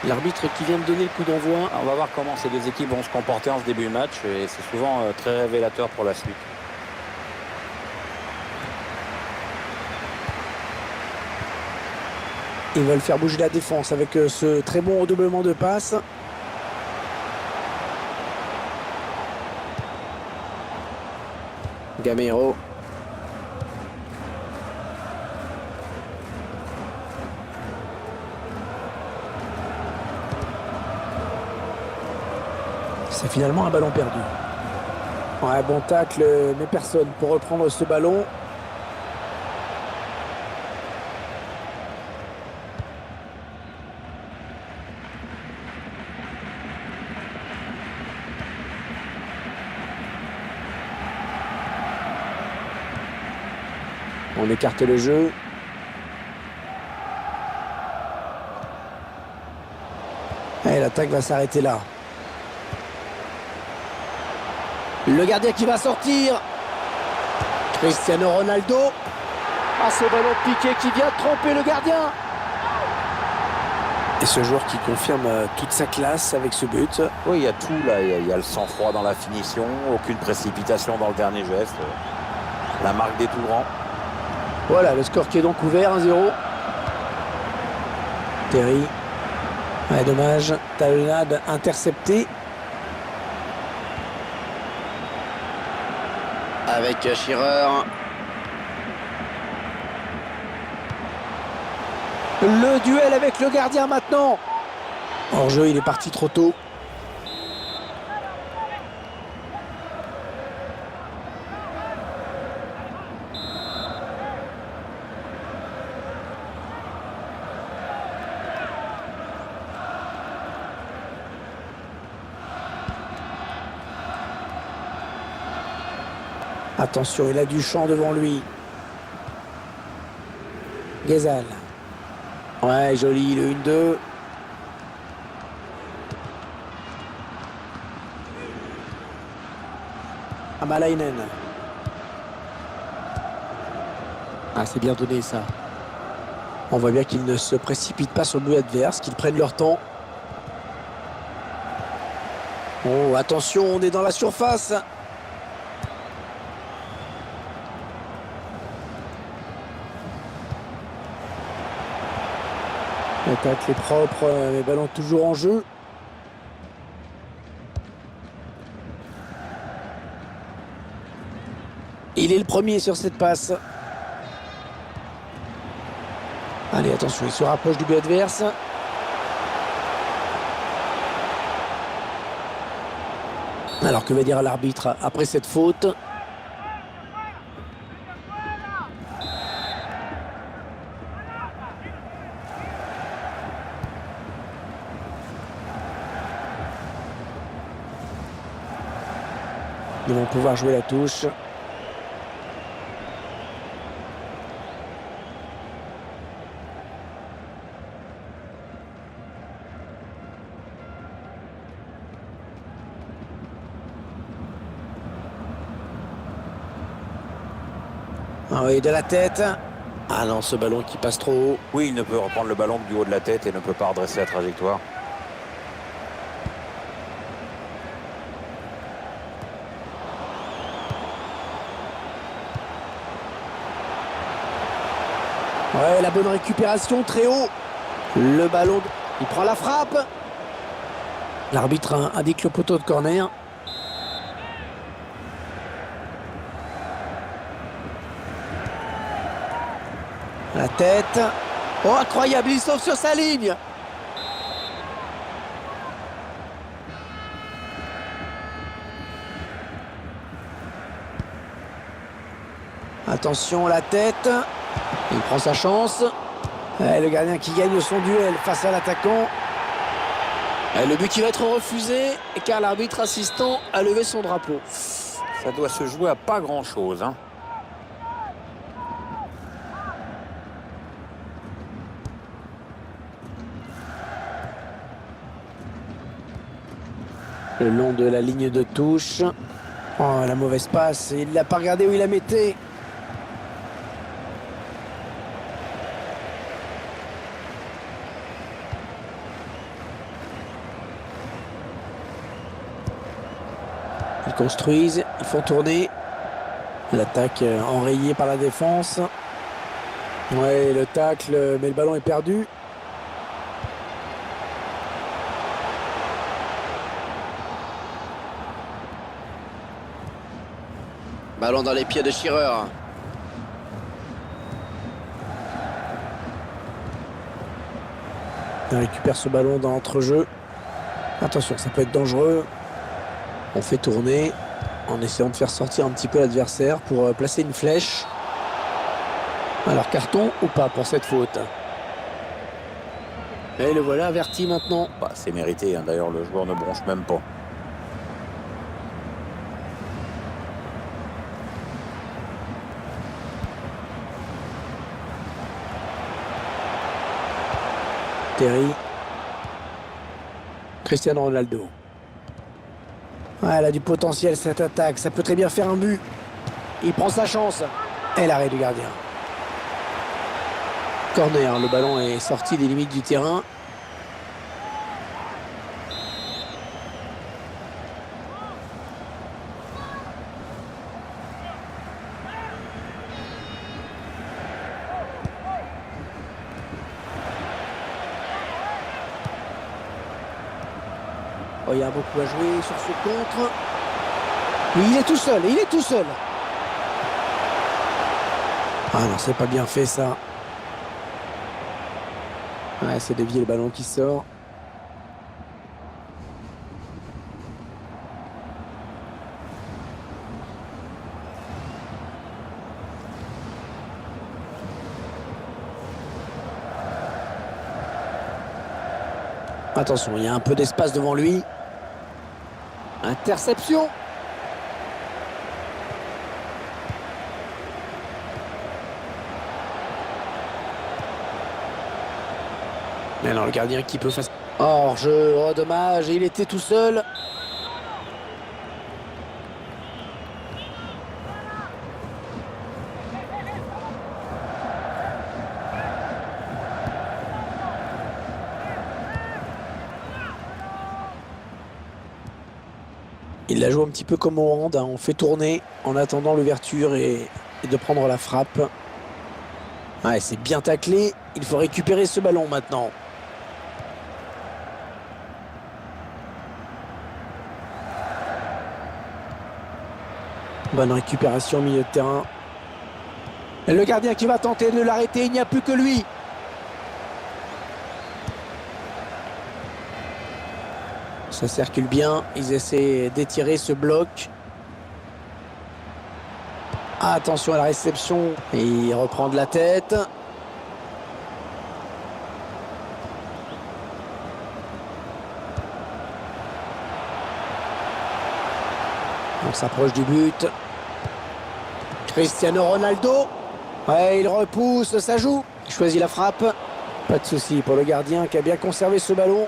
L'arbitre qui vient de donner le coup d'envoi. On va voir comment ces deux équipes vont se comporter en ce début de match et c'est souvent très révélateur pour la suite. Ils veulent faire bouger la défense avec ce très bon redoublement de passes. Gamero. C'est finalement un ballon perdu. Ouais, bon tacle, mais personne pour reprendre ce ballon. On écarte le jeu. Et l'attaque va s'arrêter là. Le gardien qui va sortir. Cristiano Ronaldo. Ah, ce ballon piqué qui vient tromper le gardien. Et ce joueur qui confirme toute sa classe avec ce but. Oui, il y a tout là. Il y a le sang-froid dans la finition, aucune précipitation dans le dernier geste. La marque des tout grands. Voilà, le score qui est donc ouvert, 1-0. Terry. Ouais, dommage. Talonnade interceptée. Avec Shearer. Le duel avec le gardien maintenant. Hors jeu, il est parti trop tôt. Attention, il a du champ devant lui. Ghezal. Ouais, joli, le 1-2. Amalainen. Ah, c'est bien donné ça. On voit bien qu'ils ne se précipitent pas sur le but adverse, qu'ils prennent leur temps. Oh, attention, on est dans la surface. L'attaque est propre, les ballons toujours en jeu. Il est le premier sur cette passe. Allez, attention, il se rapproche du but adverse. Alors, que va dire l'arbitre après cette faute ? Ils vont pouvoir jouer la touche. Ah oui, de la tête. Ah non, ce ballon qui passe trop haut. Oui, il ne peut reprendre le ballon du haut de la tête et ne peut pas redresser la trajectoire. Ouais, la bonne récupération, très haut. Le ballon, il prend la frappe. L'arbitre indique le poteau de corner. La tête. Oh, incroyable, il sauve sur sa ligne. Attention, la tête. Il prend sa chance. Et le gardien qui gagne son duel face à l'attaquant. Le but qui va être refusé car l'arbitre assistant a levé son drapeau. Ça doit se jouer à pas grand-chose, hein. Le long de la ligne de touche. Oh, la mauvaise passe. Il ne l'a pas regardé où il la mettait. Ils construisent, ils font tourner. L'attaque enrayée par la défense. Ouais, le tacle, mais le ballon est perdu. Ballon dans les pieds de Shearer. Il récupère ce ballon dans l'entrejeu. Attention, ça peut être dangereux. On fait tourner en essayant de faire sortir un petit peu l'adversaire pour placer une flèche. Alors, carton ou pas pour cette faute? Et le voilà averti maintenant. Bah, c'est mérité, hein. D'ailleurs, le joueur ne bronche même pas. Terry. Cristiano Ronaldo. Ouais, elle a du potentiel cette attaque. Ça peut très bien faire un but. Il prend sa chance. Et l'arrêt du gardien. Corner. Le ballon est sorti des limites du terrain. Oh, il y a beaucoup à jouer sur ce contre. Mais il est tout seul, il est tout seul. Ah non, c'est pas bien fait ça. Ouais, c'est dévié le ballon qui sort. Attention, il y a un peu d'espace devant lui. Interception. Mais non, le gardien qui peut faire... Hors-jeu, oh dommage, il était tout seul. Il la joue un petit peu comme au hand, hein. On fait tourner en attendant l'ouverture et de prendre la frappe. Ouais, c'est bien taclé. Il faut récupérer ce ballon maintenant. Bonne récupération au milieu de terrain. Et le gardien qui va tenter de l'arrêter, il n'y a plus que lui. Ça circule bien, ils essaient d'étirer ce bloc. Ah, attention à la réception, et il reprend de la tête. On s'approche du but. Cristiano Ronaldo. Ouais, il repousse, ça joue. Il choisit la frappe. Pas de souci pour le gardien qui a bien conservé ce ballon.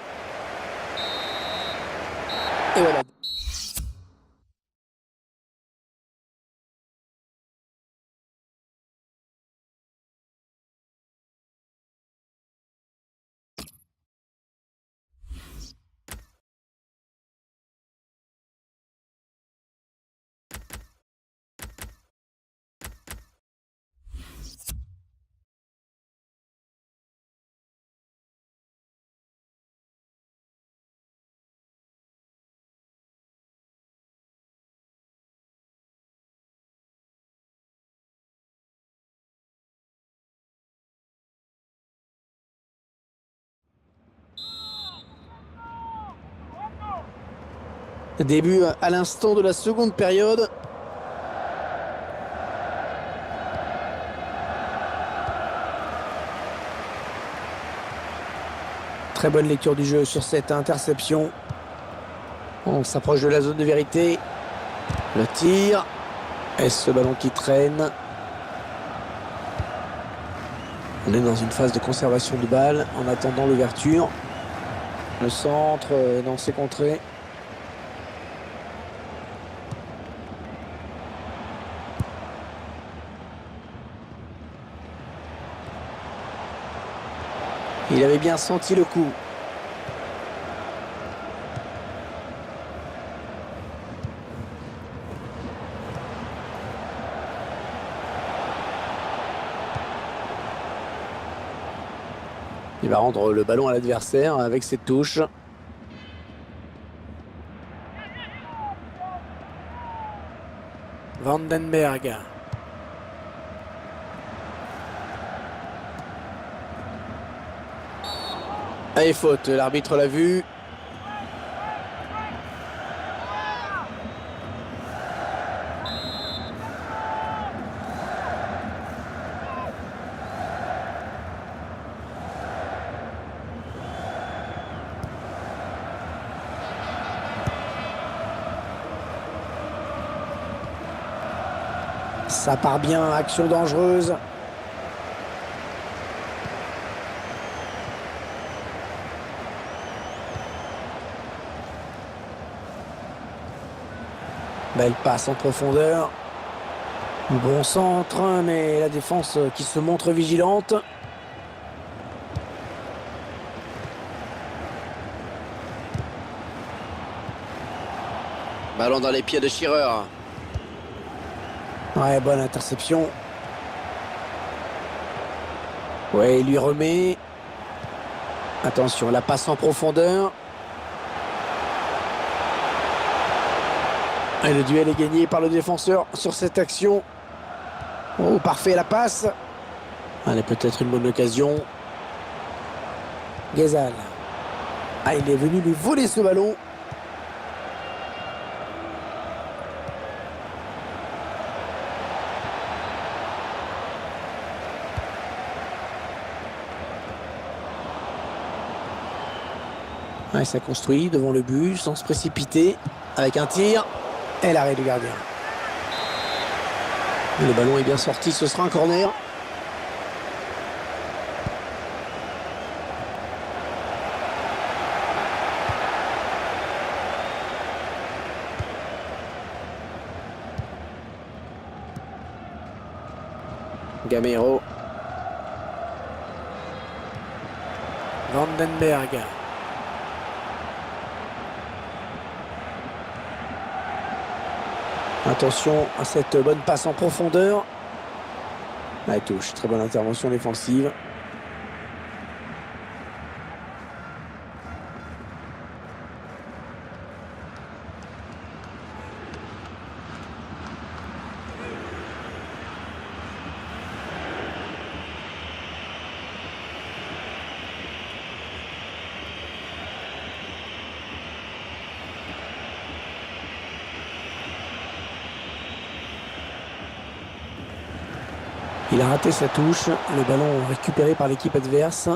Et voilà. Début à l'instant de la seconde période. Très bonne lecture du jeu sur cette interception. On s'approche de la zone de vérité. Le tir. Et ce ballon qui traîne. On est dans une phase de conservation de balle en attendant l'ouverture. Le centre dans ses contrées. Il avait bien senti le coup. Il va rendre le ballon à l'adversaire avec cette touche. Vandenberg. Allez, faute, l'arbitre l'a vu. Ça part bien, action dangereuse. Belle passe en profondeur. Bon centre, mais la défense qui se montre vigilante. Ballon dans les pieds de Shearer. Ouais, bonne interception. Ouais, il lui remet. Attention, la passe en profondeur. Et le duel est gagné par le défenseur sur cette action. Oh, parfait la passe. Allez, peut-être une bonne occasion. Ghezal. Ah, il est venu lui voler ce ballon. Ouais, ça construit devant le but sans se précipiter. Avec un tir. Et l'arrêt du gardien. Le ballon est bien sorti, ce sera un corner. Gamero. Vandenberg. Attention à cette bonne passe en profondeur. La touche, très bonne intervention défensive. Il a raté sa touche, le ballon récupéré par l'équipe adverse.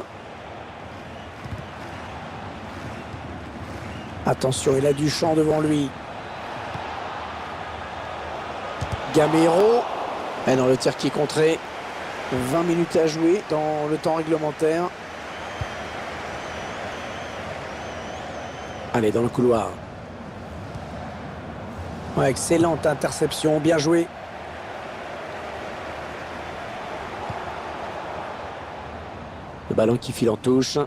Attention, il a du champ devant lui. Gamero. Et dans le tir qui est contré. 20 minutes à jouer dans le temps réglementaire. Allez, dans le couloir. Ouais, excellente interception, bien joué. Le ballon qui file en touche.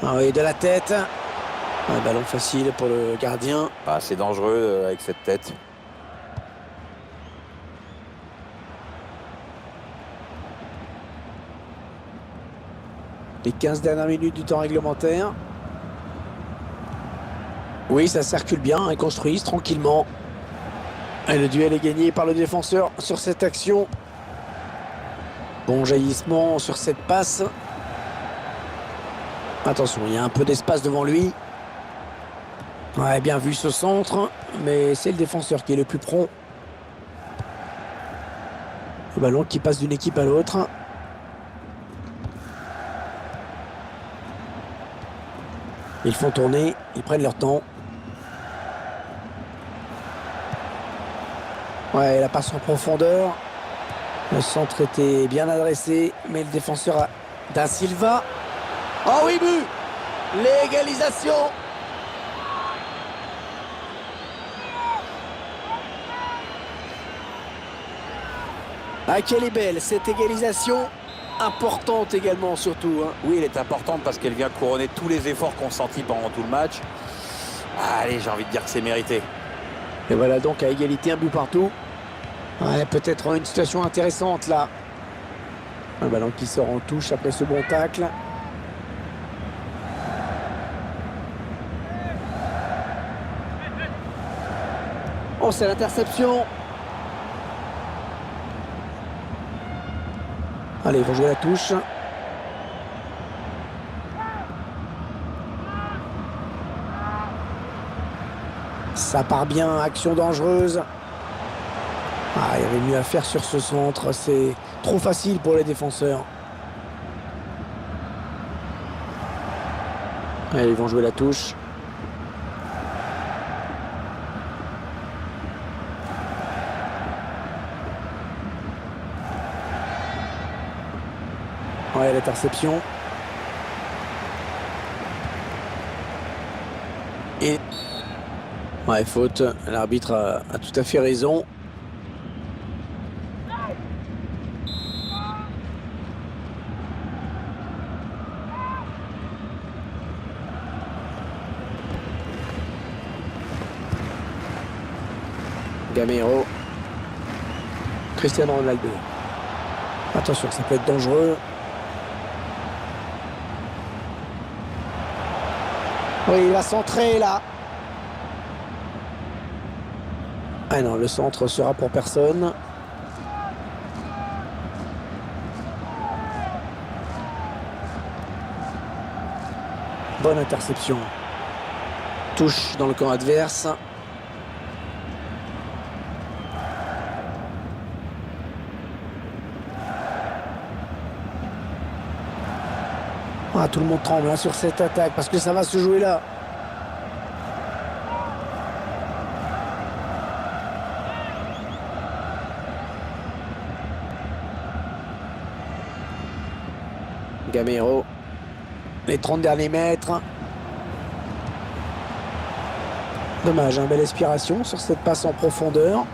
Ah oui, de la tête. Un ballon facile pour le gardien. Ah, c'est dangereux avec cette tête. Les 15 dernières minutes du temps réglementaire. Oui, ça circule bien, ils construisent tranquillement. Et le duel est gagné par le défenseur sur cette action. Bon jaillissement sur cette passe. Attention, il y a un peu d'espace devant lui. Ouais, bien vu ce centre, mais c'est le défenseur qui est le plus prompt. Le ballon qui passe d'une équipe à l'autre. Ils font tourner, ils prennent leur temps. Ouais, la passe en profondeur. Le centre était bien adressé, mais le défenseur a... Da Silva. Oh oui, but! L'égalisation! Ah, qu'elle est belle, cette égalisation, importante également surtout. Hein. Oui, elle est importante parce qu'elle vient couronner tous les efforts consentis pendant tout le match. Allez, j'ai envie de dire que c'est mérité. Et voilà donc à égalité, un but partout. Ouais, peut-être une situation intéressante là. Un ballon qui sort en touche après ce bon tacle. Oh, c'est l'interception. Allez, ils vont jouer la touche. Ça part bien, action dangereuse. Ah, il y avait mieux à faire sur ce centre. C'est trop facile pour les défenseurs. Allez, ils vont jouer la touche. Ouais, l'interception. Et... ouais, faute. L'arbitre a tout à fait raison. Gamero. Cristiano Ronaldo. Attention, ça peut être dangereux. Oui, il va centrer là. Ah non, le centre sera pour personne. Bonne interception. Touche dans le camp adverse. Ah, tout le monde tremble hein, sur cette attaque parce que ça va se jouer là. Gamero. Les 30 derniers mètres. Dommage, belle aspiration sur cette passe en profondeur.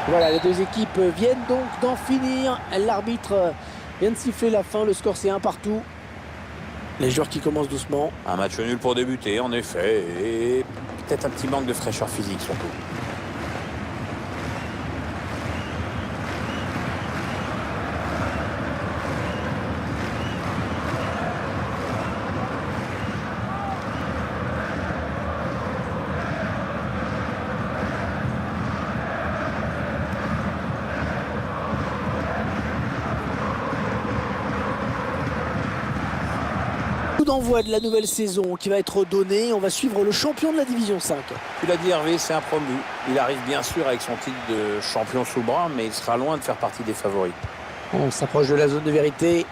Voilà, les deux équipes viennent donc d'en finir. L'arbitre vient de siffler la fin, le score c'est 1 partout. Les joueurs qui commencent doucement. Un match nul pour débuter, en effet, et peut-être un petit manque de fraîcheur physique surtout. D'envoi de la nouvelle saison qui va être donnée. On va suivre le champion de la division 5. Tu l'as dit Hervé, c'est un promu. Il arrive bien sûr avec son titre de champion sous le bras, mais il sera loin de faire partie des favoris. On s'approche de la zone de vérité.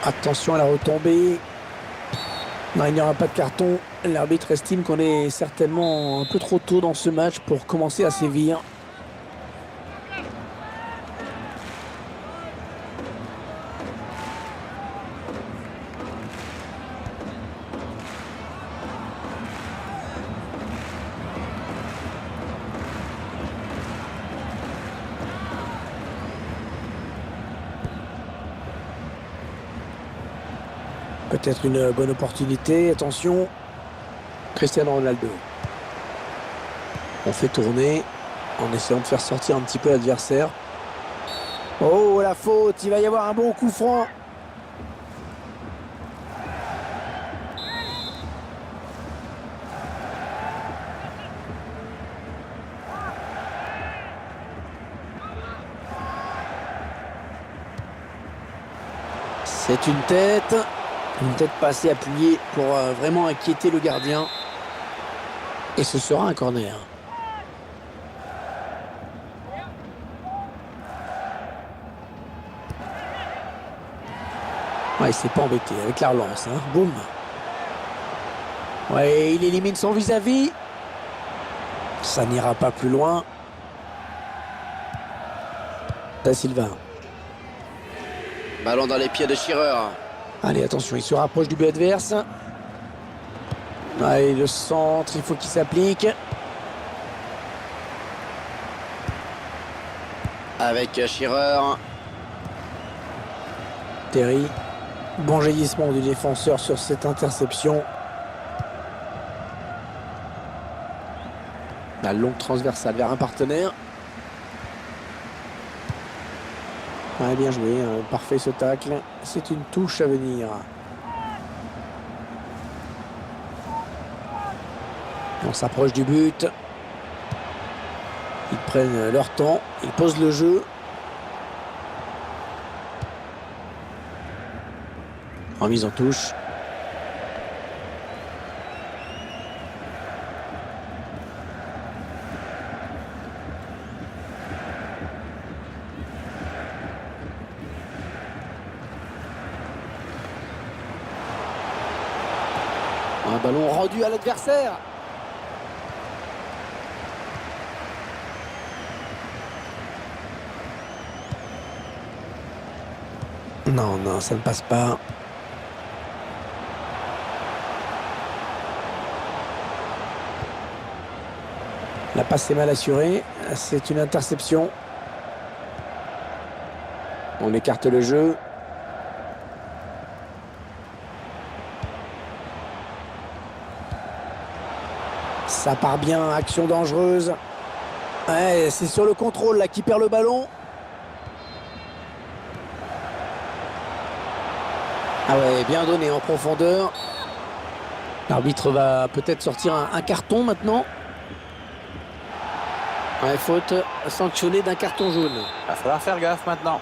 Attention à la retombée. Non, il n'y aura pas de carton. L'arbitre estime qu'on est certainement un peu trop tôt dans ce match pour commencer à sévir. Peut-être une bonne opportunité. Attention. Cristiano Ronaldo. On fait tourner en essayant de faire sortir un petit peu l'adversaire. Oh, la faute. Il va y avoir un bon coup franc. C'est une tête. Une tête pas assez appuyée pour vraiment inquiéter le gardien. Et ce sera un corner. Ouais, il s'est pas embêté avec la relance. Hein. Boum. Ouais, il élimine son vis-à-vis. Ça n'ira pas plus loin. Da Silva. Ballon dans les pieds de Schirrer. Allez, attention, il se rapproche du but adverse. Allez, le centre, il faut qu'il s'applique. Avec Shearer. Terry. Bon jaillissement du défenseur sur cette interception. La longue transversale vers un partenaire. Ouais, bien joué, hein. Parfait ce tacle. C'est une touche à venir. On s'approche du but. Ils prennent leur temps. Ils posent le jeu. En mise en touche. Un ballon rendu à l'adversaire. Non, non, ça ne passe pas. La passe est mal assurée. C'est une interception. On écarte le jeu. Ça part bien, action dangereuse. Ouais, c'est sur le contrôle là qui perd le ballon. Ah ouais, bien donné en profondeur. L'arbitre va peut-être sortir un carton maintenant. Ouais, faute sanctionnée d'un carton jaune. Il va falloir faire gaffe maintenant.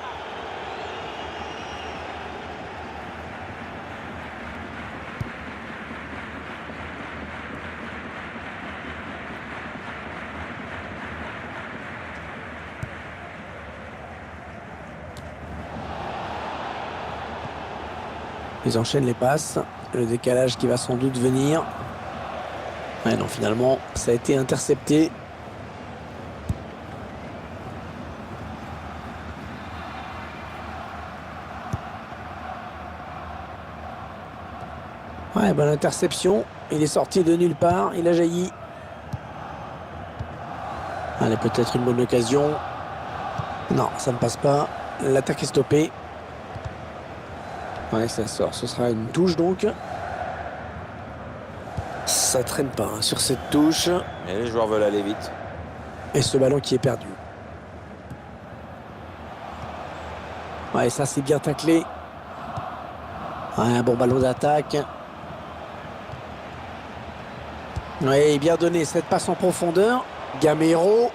Ils enchaînent les passes. Le décalage qui va sans doute venir. Ouais, non, finalement, ça a été intercepté. Ouais, bonne interception. Il est sorti de nulle part. Il a jailli. Allez, peut-être une bonne occasion. Non, ça ne passe pas. L'attaque est stoppée. Ouais, ça sort. Ce sera une touche donc. Ça traîne pas hein, sur cette touche. Et les joueurs veulent aller vite. Et ce ballon qui est perdu. Ouais, ça c'est bien taclé. Ouais, un bon ballon d'attaque. Ouais, bien donné cette passe en profondeur. Gamero.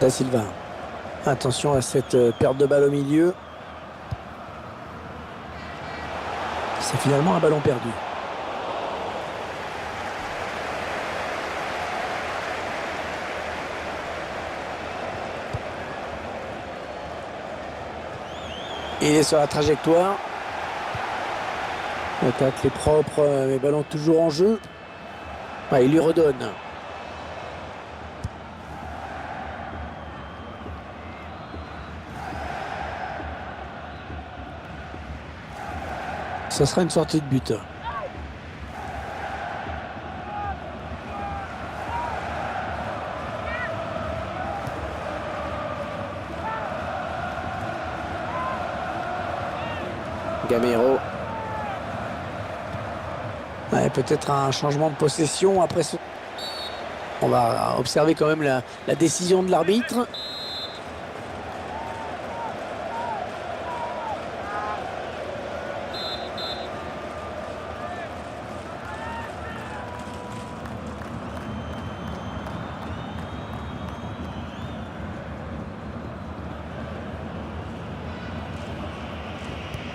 Da Silva. Attention à cette perte de balle au milieu. C'est finalement un ballon perdu. Il est sur la trajectoire. L'attaque est propre, mais ballon toujours en jeu. Ouais, il lui redonne. Ça sera une sortie de but. Gamero. Ouais, peut-être un changement de possession après ce... On va observer quand même la décision de l'arbitre.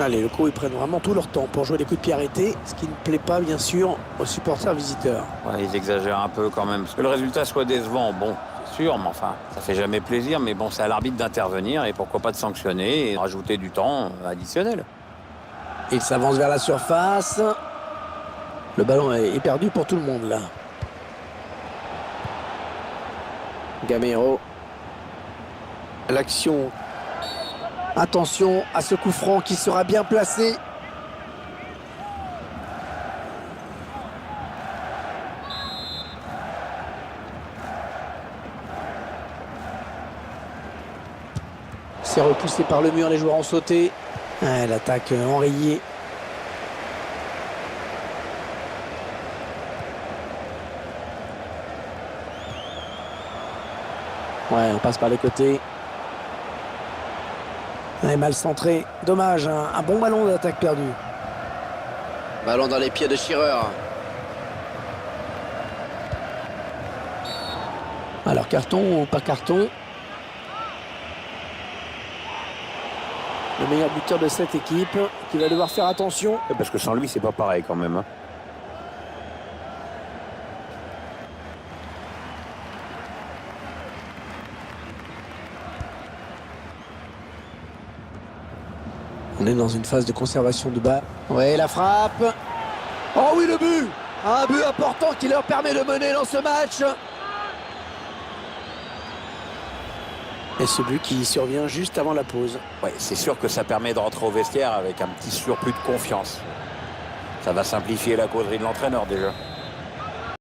Allez, le coup, ils prennent vraiment tout leur temps pour jouer les coups de pied arrêtés, ce qui ne plaît pas, bien sûr, aux supporters visiteurs. Ouais, ils exagèrent un peu quand même. Parce que le résultat soit décevant, bon, c'est sûr, mais enfin, ça fait jamais plaisir. Mais bon, c'est à l'arbitre d'intervenir et pourquoi pas de sanctionner et rajouter du temps additionnel. Il s'avance vers la surface. Le ballon est perdu pour tout le monde, là. Gamero. L'action. Attention à ce coup franc qui sera bien placé. C'est repoussé par le mur, les joueurs ont sauté. Ouais, l'attaque enrayée. Ouais, on passe par les côtés. Ouais, mal centré. Dommage, un bon ballon d'attaque perdu. Ballon dans les pieds de Shearer. Alors, carton ou pas carton? Le meilleur buteur de cette équipe qui va devoir faire attention. Parce que sans lui, c'est pas pareil quand même. Hein. On est dans une phase de conservation de bas. Ouais, la frappe. Oh oui, le but! Un but important qui leur permet de mener dans ce match. Et ce but qui survient juste avant la pause. Ouais, c'est sûr que ça permet de rentrer au vestiaire avec un petit surplus de confiance. Ça va simplifier la causerie de l'entraîneur déjà.